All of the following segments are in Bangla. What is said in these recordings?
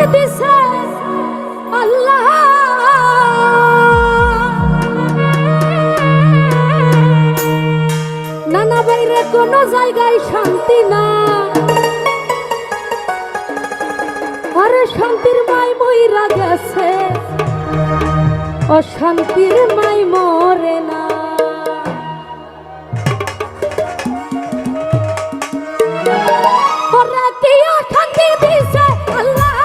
দিছে আল্লাহ নানা বাইরে কোনো জায়গায় শান্তি না আরে শান্তির মাই মইরা গেছে অশান্তির মাই মরে না ওরা কি অশান্তি দিছে আল্লাহ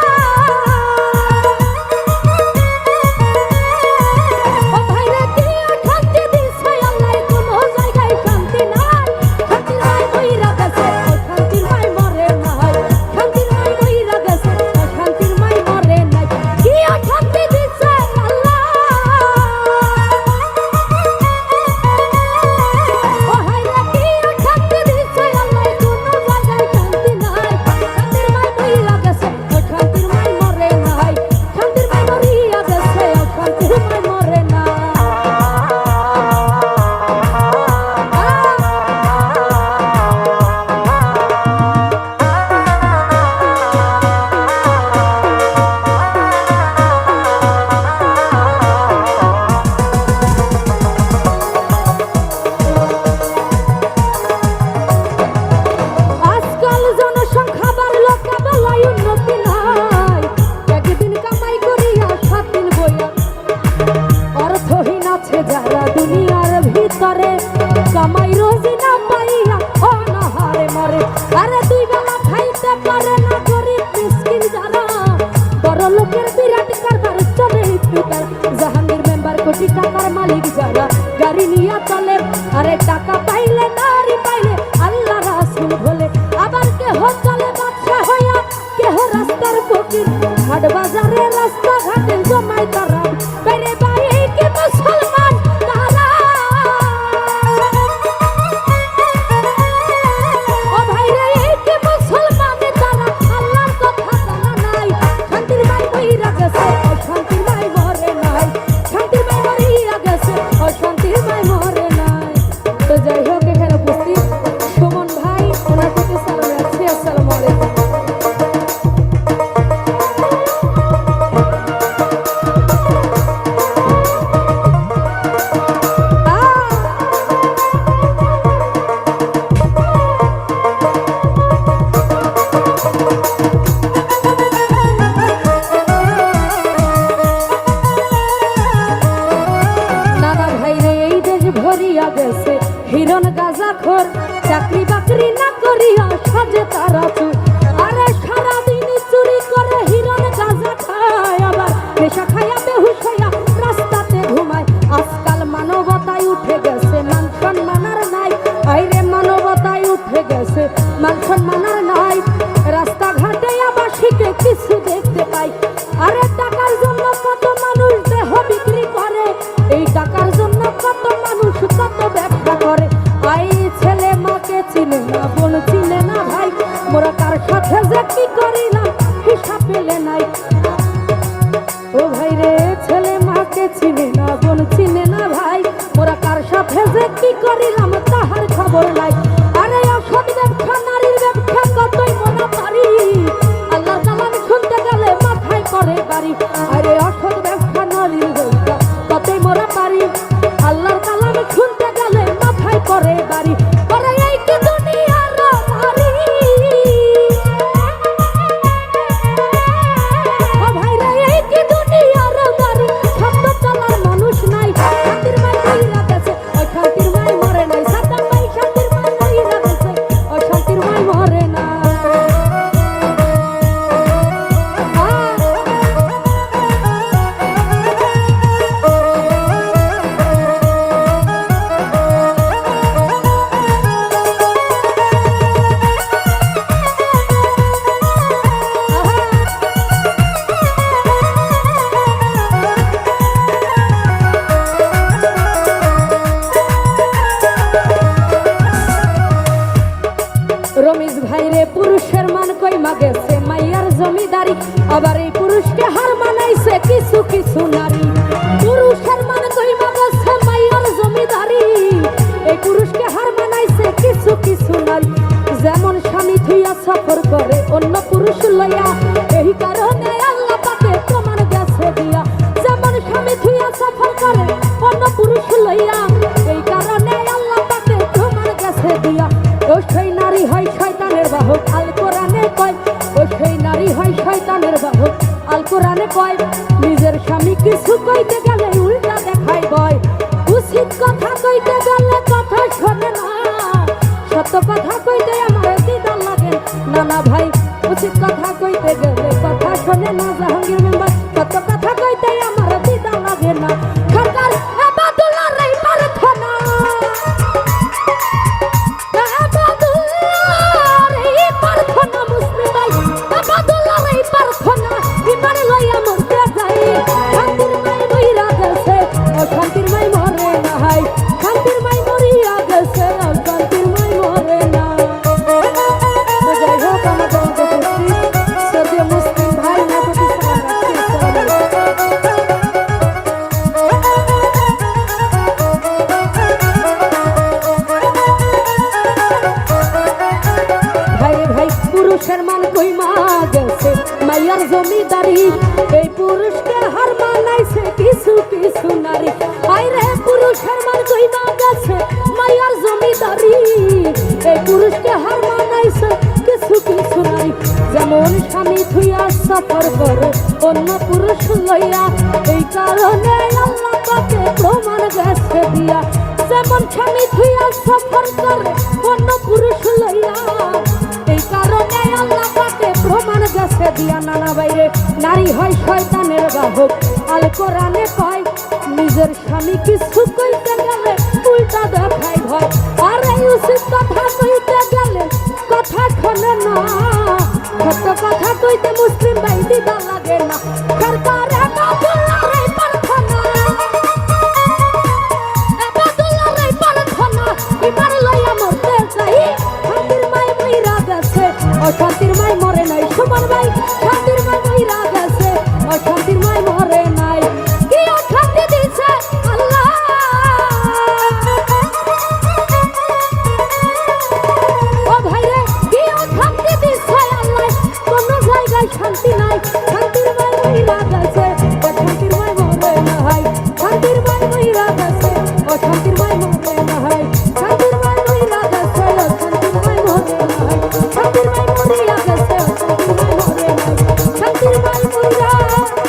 কামাই রোজি না পাইয়া অনাহারে মরে আরে দুই বেলা খাইতে পারে না গরিব মিসকিন যারা বড় লোকের বিরাট কারবার চলে টুকার জাহাঙ্গীর মেম্বার কোটি টাকার মালিক যারা গাড়ি নিয়ে চলে আরে টাকা পাইলে নারী পাইলে আল্লাহ রাসূল বলে আবার কেহ চলে বাদশা হইয়া কেহ রাস্তার ফকির হাট বাজারে রাস্তা ঘাটে জমাই তারা বাইরে বাইরে কি মুসলমান তারা হিরণ গাজাখোর চাকরি বাকরি না করিয়া সাজে তারা চুর আরে সারাদিন চুরি করে হিরণ গাজা খায় আবার নেশা খাইয়া বেহুশ হইয়া রাস্তাতে ঘুমায় আজকাল মানবতায় উঠে গেছে মান সম্মানার নাই আইরে মানবতায় উঠে গেছে মান সম্মানার নাই রাস্তাঘাটে আবাসিকে কিছু দেখতে পাই আরে টাকার জন্য কত মানুষ দেহ বিক্রি করে এই টাকার জন্য কত মানুষ কত ব্যবসা করে আই ছেলে মাকে চিনে না বোন চিনে না ভাই মোরা কার সাথে যে কি করিলাম হিসাব পেলে নাই ও ভাই রে ছেলে মাকে চিনে না বোন চিনে না ভাই মোরা কার সাথে যে কি করিলাম তাহার খবর নাই আরে অসৎ ব্যবসা নারীর ব্যবসা কতই মোরা পারি আল্লাহ জালাল শুনতে গেলে মাথায় করে বাড়ি আরে অসৎ ব্যবসা নারীর ব্যবসা কতই মোরা পারি আল্লাহর কালাম শুনতে গেলে মাথায় করে বাড়ি করে এই কি দুনিয়ার মারি ও ভাই রে এই কি দুনিয়ার মারি শব্দ চলার মানুষ নাই শান্তির মাই কইরা গেছে ও শান্তির মাই মরে নাই সাদ্দাম ভাই শান্তির মাই কইরা গেছে ও শান্তির মাই মরে না রমেশ ভাই রে পুরুষের মান কইমা গেছে মাইয়ার জমিদারি আবার এই পুরুষকে হার মানাইছে কিছু কিছু নারী পুরুষের মান কইমা গেছে মাইয়ার জমিদারি এই পুরুষকে হার মানাইছে কিছু কিছু নারী যেমন স্বামী থুইয়া সফর করে অন্য পুরুষ লইয়া এই কারণে শয়তানের বাহক আল কোরআনে কয় নিজের স্বামী কিছু কইতে গেলে উল্টা দেখায় ভয় উচিত কথা কইতে গেলে কথা শোনে না সত্য কথা কইতে আমার দিদা লাগে না না ভাই উচিত কথা কইতে গেলে কথা শোনে না জাহাঙ্গীর মেম্বার সত্য কথা কইতে আমার দিদা লাগে না সরকার আবাদুল্লাহর এই প্রার্থনা আবাদুল্লাহর এই প্রার্থনা মুসলিম ভাই আবাদুল্লাহর এই প্রার্থনা ইমান লইয়া মরতে যাই শান্তির মাই মইরা গেছে ও শান্তির মাই মরে না হাই শান্তির মাই মরিয়া গেছে ও শান্তির মাই মরে না তো যাই হোক আমাদের সদীয় মুসলিম ভাই না পুরুষের মান কইমা গেছে মাইয়ার জমিদারি এই পুরুষকে হার মানাইছে কিছু কিছু নারী আইরে পুরুষের মান কইমা গেছে মাইয়ার জমিদারি এই পুরুষকে হার মানাইছে কিছু কিছু নারী যেমন স্বামী থুইয়া সফর করে অন্য পুরুষ লইয়া এই কারণে আল্লাহ পাকে প্রমাণ গেছে দিয়া যেমন স্বামী থুইয়া সফর করে অন্য পুরুষ লইয়া এই কারণে আল্লাহ পাকে প্রমাণ গেছে দিয়া নানা বাইরে নারী হয় শয়তানের বাহক আল কোরআনে কয় নিজের স্বামী কিছু কইতে গেলে উল্টা দেখায় ভয় আর এই উচিত কথা কইতে গেলে কথা শোনে না সত্য কথা কইতে মুসলিম ভাই দিদা লাগে না সরকার আবাদুল্লাহর এই প্রার্থনা আবাদুল্লাহর এই প্রার্থনা ইমান লইয়া মরতে চাই শান্তির মাই মইরা গেছে ও শান্তির মাই মরে নাই সুমন ভাই শান্তির মাই মইরা গেছে ও শান্তির মাই মরে নাই কি শান্তি দিছে আল্লাহ ও ভাই রে কি শান্তি দিছে আল্লাহ কোন জায়গায় শান্তি নাই শান্তির মাই মইরা গেছে ও শান্তির মাই মরে নাই শান্তির মাই মইরা গেছে ও শান্তির মাই মরে নাই শান্তির মাই মইরা গেছে ও শান্তির মাই মরে নাই শান্তির মাই মরিয়া গেছে ও শান্তির মাই মরে নাই শান্তির মাই মইরা গেছে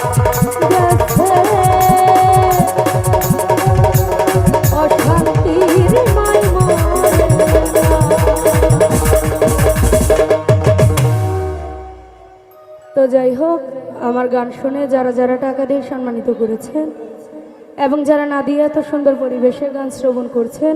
ও শান্তির মাই মরে তো যাই হোক আমার গান শুনে যারা যারা টাকা দিয়ে সম্মানিত করেছেন এবং যারা না দিয়ে এত সুন্দর পরিবেশে গান শ্রবণ করছেন